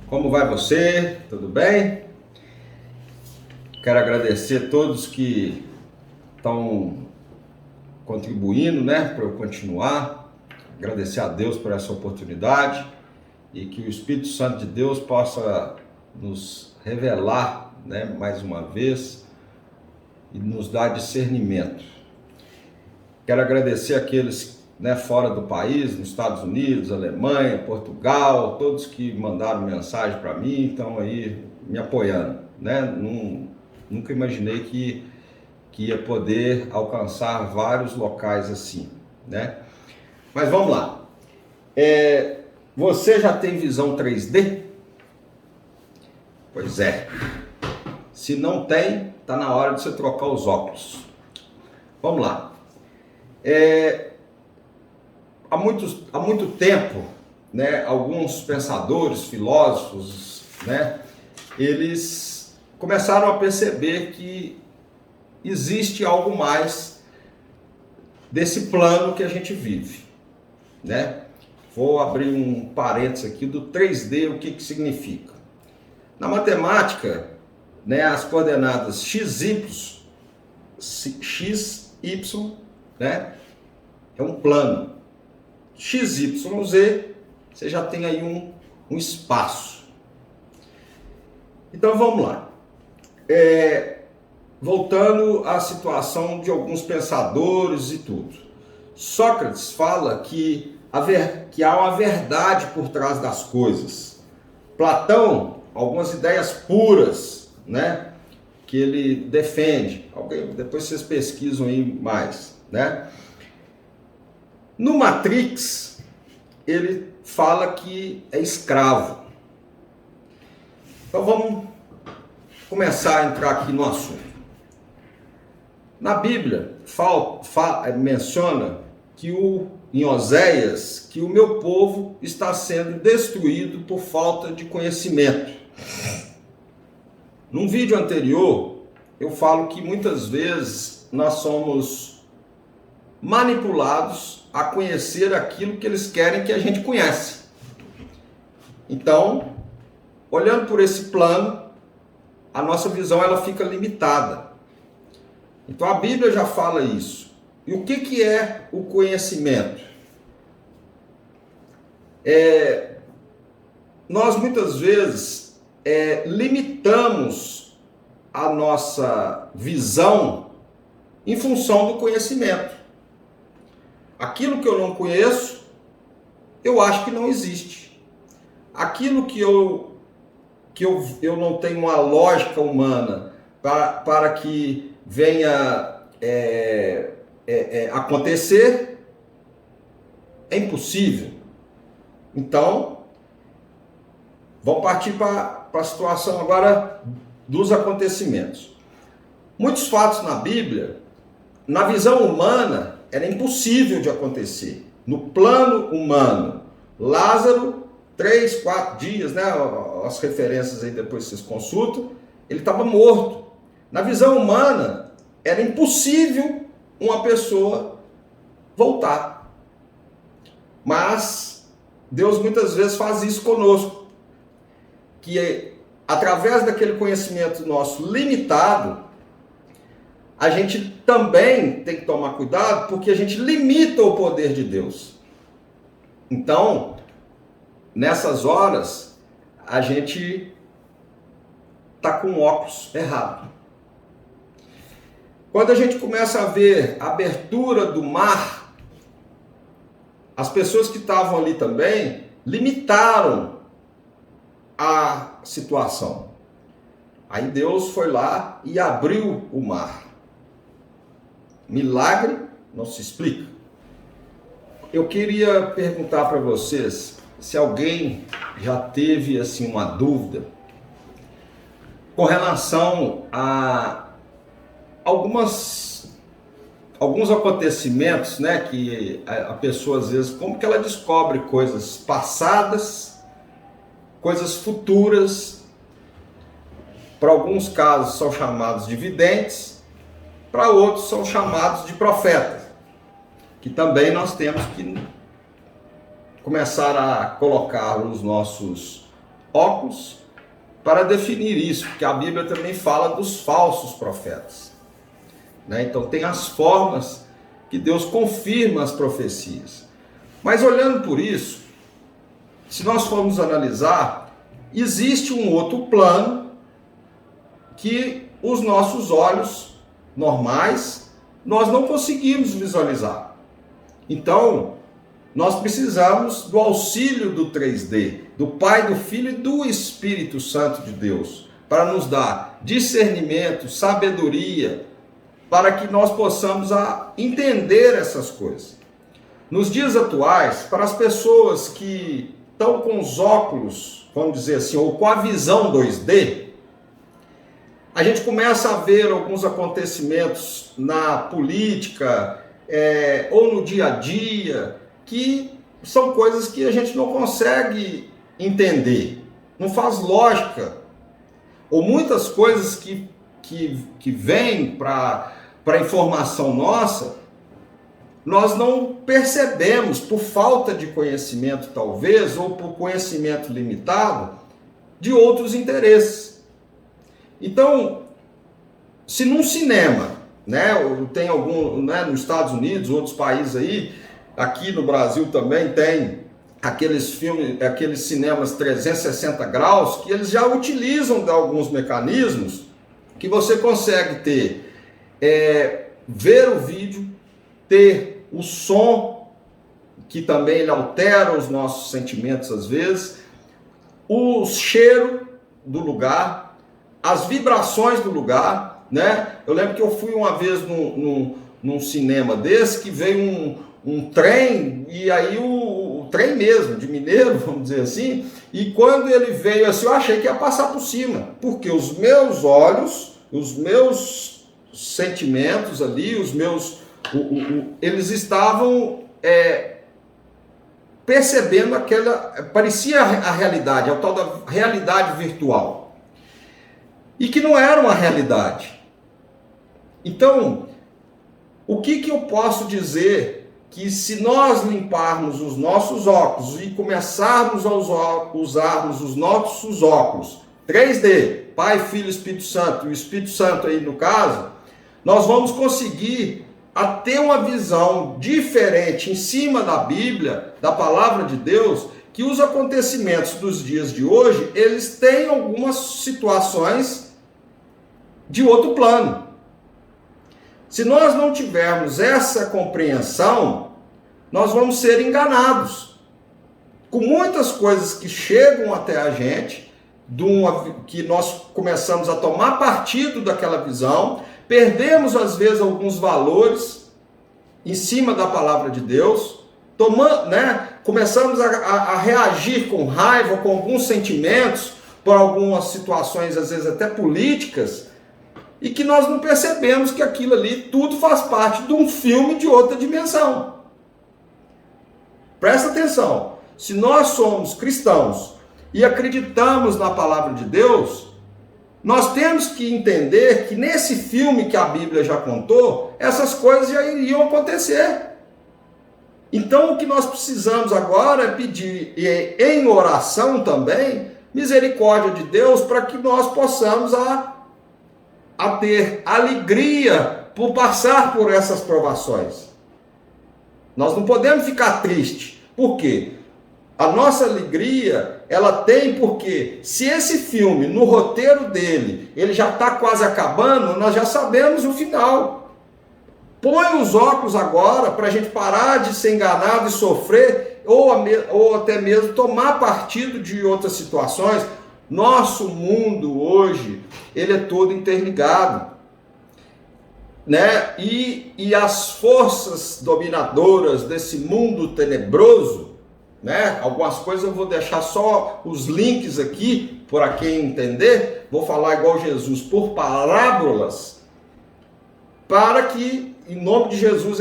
Como vai você? Tudo bem? Quero agradecer a todos que estão contribuindo, para eu continuar. Agradecer a Deus por essa oportunidade e que o Espírito Santo de Deus possa nos revelar, mais uma vez e nos dar discernimento. Quero agradecer aqueles fora do país, nos Estados Unidos, Alemanha, Portugal, todos que mandaram mensagem para mim, estão aí me apoiando, Nunca imaginei que ia poder alcançar vários locais assim, Mas vamos lá. Você já tem visão 3D? Pois é. Se não tem, está na hora de você trocar os óculos. Vamos lá. Há muito tempo, alguns pensadores, filósofos, eles começaram a perceber que existe algo mais desse plano que a gente vive, Vou abrir um parênteses aqui do 3D, o que significa. Na matemática, as coordenadas XY, é um plano. XYZ, você já tem aí um espaço. Então vamos lá. Voltando à situação de alguns pensadores e tudo. Sócrates fala que há uma verdade por trás das coisas. Platão, algumas ideias puras, que ele defende. Depois vocês pesquisam aí mais, No Matrix, ele fala que é escravo. Então vamos começar a entrar aqui no assunto. Na Bíblia, menciona que em Oséias, que o meu povo está sendo destruído por falta de conhecimento. Num vídeo anterior, eu falo que muitas vezes nós somos manipulados a conhecer aquilo que eles querem que a gente conhece. Então, olhando por esse plano, a nossa visão ela fica limitada. Então a Bíblia já fala isso. E o que é o conhecimento? Nós muitas vezes limitamos a nossa visão em função do conhecimento. Aquilo que eu não conheço, eu acho que não existe. Aquilo que eu não tenho uma lógica humana para que venha acontecer, é impossível. Então, vamos partir para a situação agora dos acontecimentos. Muitos fatos na Bíblia, na visão humana, era impossível de acontecer. No plano humano, Lázaro, 3, 4 dias, as referências aí depois vocês consultam, ele estava morto. Na visão humana, era impossível uma pessoa voltar. Mas Deus muitas vezes faz isso conosco. Que através daquele conhecimento nosso limitado, a gente também tem que tomar cuidado, porque a gente limita o poder de Deus. Então, nessas horas, a gente está com o óculos errado. Quando a gente começa a ver a abertura do mar, as pessoas que estavam ali também limitaram a situação. Aí Deus foi lá e abriu o mar. Milagre não se explica. Eu queria perguntar para vocês se alguém já teve assim uma dúvida com relação a alguns acontecimentos, que a pessoa às vezes, como que ela descobre coisas passadas, coisas futuras. Para alguns casos são chamados de videntes, para outros são chamados de profetas, que também nós temos que começar a colocar os nossos óculos para definir isso, porque a Bíblia também fala dos falsos profetas, né? Então tem as formas que Deus confirma as profecias. Mas olhando por isso, se nós formos analisar, existe um outro plano que os nossos olhos normais, nós não conseguimos visualizar. Então, nós precisamos do auxílio do 3D, do Pai, do Filho e do Espírito Santo de Deus, para nos dar discernimento, sabedoria, para que nós possamos entender essas coisas. Nos dias atuais, para as pessoas que estão com os óculos, vamos dizer assim, ou com a visão 2D, a gente começa a ver alguns acontecimentos na política, ou no dia a dia, que são coisas que a gente não consegue entender, não faz lógica, ou muitas coisas que vêm para a informação nossa, nós não percebemos, por falta de conhecimento talvez, ou por conhecimento limitado, de outros interesses. Então, se num cinema, né, tem algum, né, nos Estados Unidos, outros países aí, aqui no Brasil também tem aqueles filmes, aqueles cinemas 360 graus, que eles já utilizam de alguns mecanismos que você consegue ter, ver o vídeo, ter o som, que também ele altera os nossos sentimentos às vezes, o cheiro do lugar, as vibrações do lugar, né? Eu lembro que eu fui uma vez num cinema desse, que veio um trem, e aí o trem mesmo, de mineiro, vamos dizer assim, e quando ele veio assim, eu achei que ia passar por cima, porque os meus olhos, os meus sentimentos ali, eles estavam percebendo parecia a realidade, a tal da realidade virtual, e que não era uma realidade. Então, o que eu posso dizer? Que se nós limparmos os nossos óculos e começarmos a usarmos os nossos óculos 3D, Pai, Filho e Espírito Santo, e o Espírito Santo aí no caso, nós vamos conseguir ter uma visão diferente em cima da Bíblia, da palavra de Deus, que os acontecimentos dos dias de hoje, eles têm algumas situações de outro plano. Se nós não tivermos essa compreensão, nós vamos ser enganados com muitas coisas que chegam até a gente, que nós começamos a tomar partido daquela visão, perdemos às vezes alguns valores em cima da palavra de Deus, começamos a reagir com raiva, com alguns sentimentos, por algumas situações às vezes até políticas, e que nós não percebemos que aquilo ali tudo faz parte de um filme de outra dimensão. Presta atenção, se nós somos cristãos e acreditamos na palavra de Deus, nós temos que entender que nesse filme que a Bíblia já contou, essas coisas já iriam acontecer. Então o que nós precisamos agora é pedir, em oração também, misericórdia de Deus, para que nós possamos a ter alegria por passar por essas provações. Nós não podemos ficar tristes. Por quê? A nossa alegria, ela tem porque se esse filme, no roteiro dele, ele já está quase acabando, nós já sabemos o final. Põe os óculos agora para a gente parar de ser enganado e sofrer, ou até mesmo tomar partido de outras situações. Nosso mundo hoje, ele é todo interligado, né? E as forças dominadoras desse mundo tenebroso, né? Algumas coisas eu vou deixar só os links aqui, para quem entender, vou falar igual Jesus, por parábolas, para que, em nome de Jesus,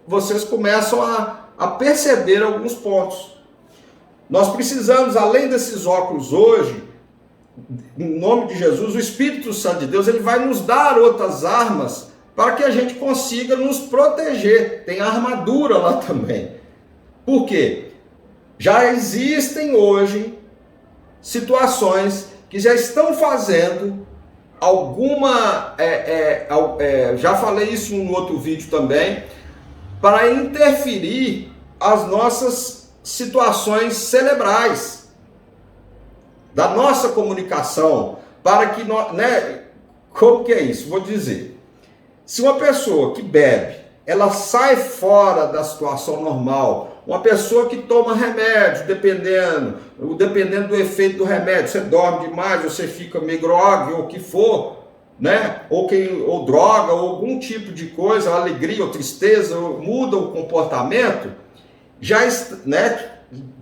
vocês começam a perceber alguns pontos. Nós precisamos, além desses óculos hoje, em nome de Jesus, o Espírito Santo de Deus, ele vai nos dar outras armas para que a gente consiga nos proteger. Tem a armadura lá também. Por quê? Já existem hoje situações que já estão fazendo alguma, já falei isso em um outro vídeo também, para interferir as nossas situações cerebrais, da nossa comunicação, para que nós, né, como que é isso? Vou dizer, se uma pessoa que bebe, ela sai fora da situação normal, uma pessoa que toma remédio, dependendo do efeito do remédio, você dorme demais, você fica meio grogue, ou o que for, né? Ou droga, ou algum tipo de coisa, alegria ou tristeza, muda o comportamento, já, né,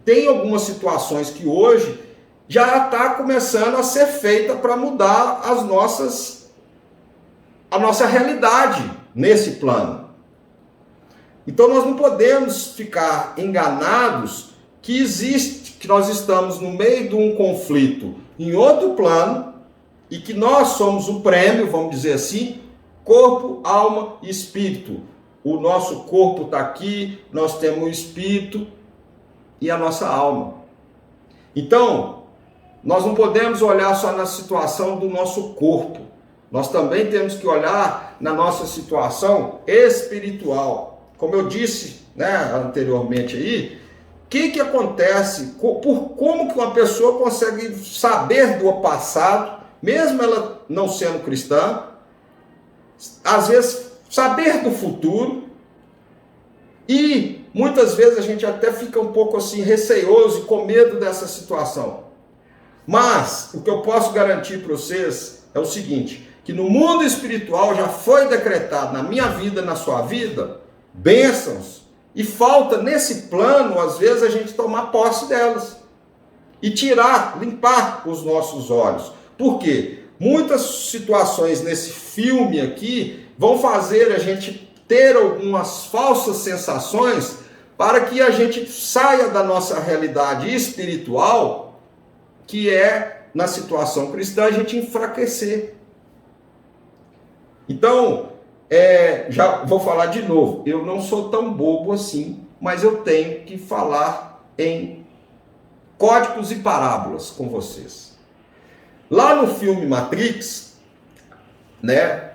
tem algumas situações que hoje já está começando a ser feita para mudar a nossa realidade nesse plano. Então nós não podemos ficar enganados que nós estamos no meio de um conflito em outro plano e que nós somos o prêmio, vamos dizer assim, corpo, alma e espírito. O nosso corpo está aqui, nós temos o espírito e a nossa alma. Então, nós não podemos olhar só na situação do nosso corpo. Nós também temos que olhar na nossa situação espiritual. Como eu disse, né, anteriormente aí, o que acontece, como que uma pessoa consegue saber do passado, mesmo ela não sendo cristã, às vezes saber do futuro, e muitas vezes a gente até fica um pouco assim receoso e com medo dessa situação. Mas o que eu posso garantir para vocês é o seguinte, que no mundo espiritual já foi decretado na minha vida, na sua vida, bênçãos, e falta nesse plano, às vezes, a gente tomar posse delas e limpar os nossos olhos. Por quê? Muitas situações nesse filme aqui vão fazer a gente ter algumas falsas sensações para que a gente saia da nossa realidade espiritual, que é, na situação cristã, a gente enfraquecer. Então, já vou falar de novo, eu não sou tão bobo assim, mas eu tenho que falar em códigos e parábolas com vocês. Lá no filme Matrix, né,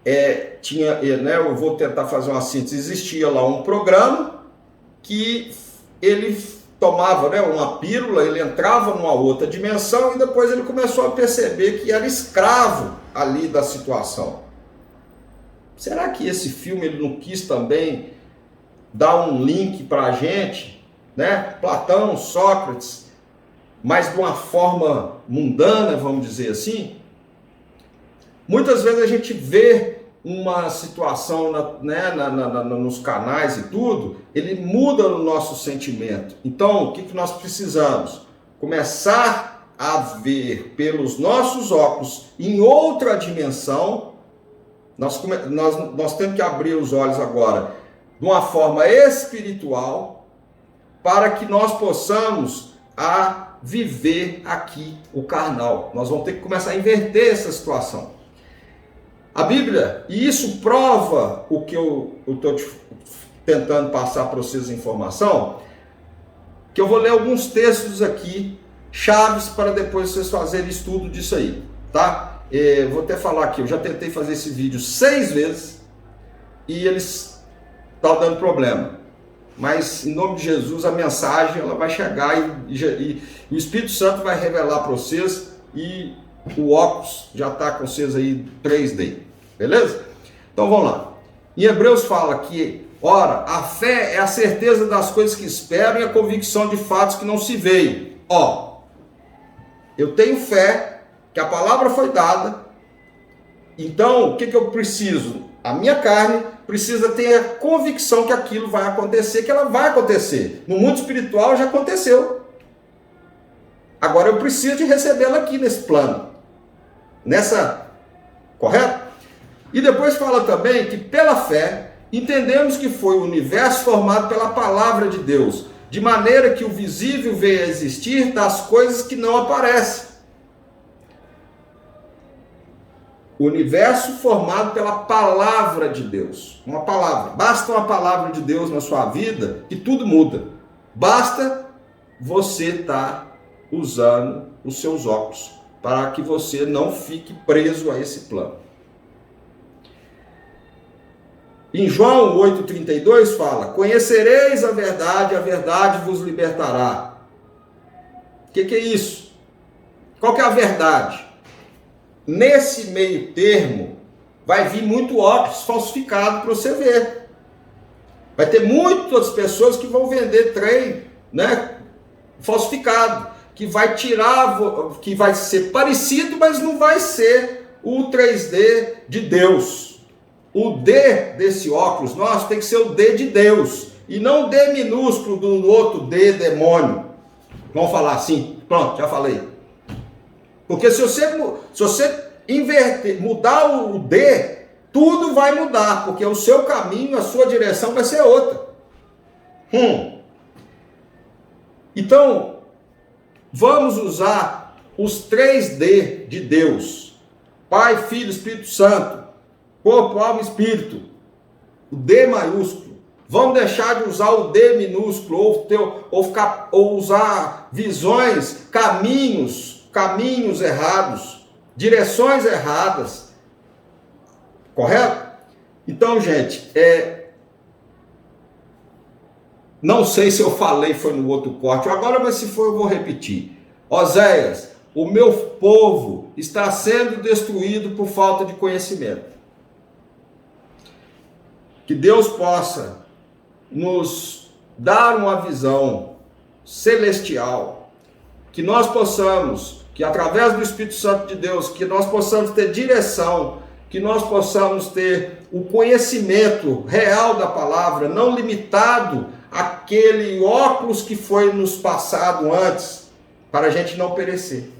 eu vou tentar fazer uma síntese, existia lá um programa que ele tomava, né, uma pílula, ele entrava numa outra dimensão e depois ele começou a perceber que era escravo ali da situação. Será que esse filme ele não quis também dar um link para a gente, né? Platão, Sócrates, mas de uma forma mundana, vamos dizer assim? Muitas vezes a gente vê uma situação nos canais e tudo, ele muda o nosso sentimento. Então, o que nós precisamos? Começar a ver pelos nossos óculos em outra dimensão. Nós temos que abrir os olhos agora de uma forma espiritual para que nós possamos viver aqui o carnal. Nós vamos ter que começar a inverter essa situação. A Bíblia, e isso prova o que eu estou tentando passar para vocês a informação, que eu vou ler alguns textos aqui, chaves, para depois vocês fazerem estudo disso aí, tá? Vou até falar aqui, eu já tentei fazer esse vídeo 6 vezes e eles estão dando problema. Mas em nome de Jesus a mensagem ela vai chegar e o Espírito Santo vai revelar para vocês e o óculos já está com vocês aí 3D, beleza? Então vamos lá. Em Hebreus fala que, ora, a fé é a certeza das coisas que esperam e a convicção de fatos que não se veem. Eu tenho fé que a palavra foi dada, então o que eu preciso? A minha carne precisa ter a convicção que aquilo vai acontecer, que ela vai acontecer. No mundo espiritual já aconteceu. Agora eu preciso de recebê-la aqui nesse plano. Correto? E depois fala também que pela fé entendemos que foi o universo formado pela palavra de Deus, de maneira que o visível veio a existir das coisas que não aparecem. O universo formado pela palavra de Deus. Uma palavra. Basta uma palavra de Deus na sua vida que tudo muda. Basta você estar usando os seus óculos, para que você não fique preso a esse plano. Em João 8,32 fala: conhecereis a verdade vos libertará. O que é isso? Qual que é a verdade? Nesse meio termo, vai vir muito óculos falsificado para você ver. Vai ter muitas pessoas que vão vender trem, né, falsificado, que vai tirar, que vai ser parecido, mas não vai ser o 3D de Deus. O D desse óculos nosso tem que ser o D de Deus, e não o D minúsculo do outro D demônio. Vamos falar assim? Pronto, já falei. Porque se você inverter, mudar o D, tudo vai mudar, porque o seu caminho, a sua direção vai ser outra. Então, vamos usar os 3D de Deus: Pai, Filho, Espírito Santo, corpo, alma e espírito. O D maiúsculo. Vamos deixar de usar o D minúsculo, ou usar visões, caminhos errados, direções erradas. Correto? Então, gente, não sei se eu falei, foi no outro corte agora, mas se for eu vou repetir. Oséias, o meu povo está sendo destruído por falta de conhecimento. Que Deus possa nos dar uma visão celestial, que nós possamos, que através do Espírito Santo de Deus, que nós possamos ter direção, que nós possamos ter o conhecimento real da palavra, não limitado àquele óculos que foi nos passado antes, para a gente não perecer.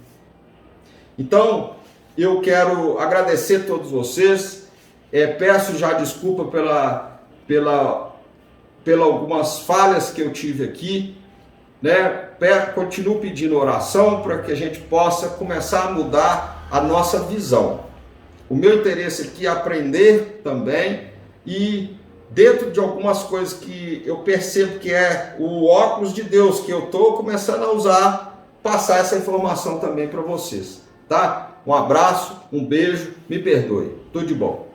Então, eu quero agradecer a todos vocês, peço já desculpa pela algumas falhas que eu tive aqui, né? Continuo pedindo oração para que a gente possa começar a mudar a nossa visão. O meu interesse aqui é aprender também, e dentro de algumas coisas que eu percebo que é o óculos de Deus que eu estou começando a usar, passar essa informação também para vocês, tá? Um abraço, um beijo, me perdoe, tudo de bom.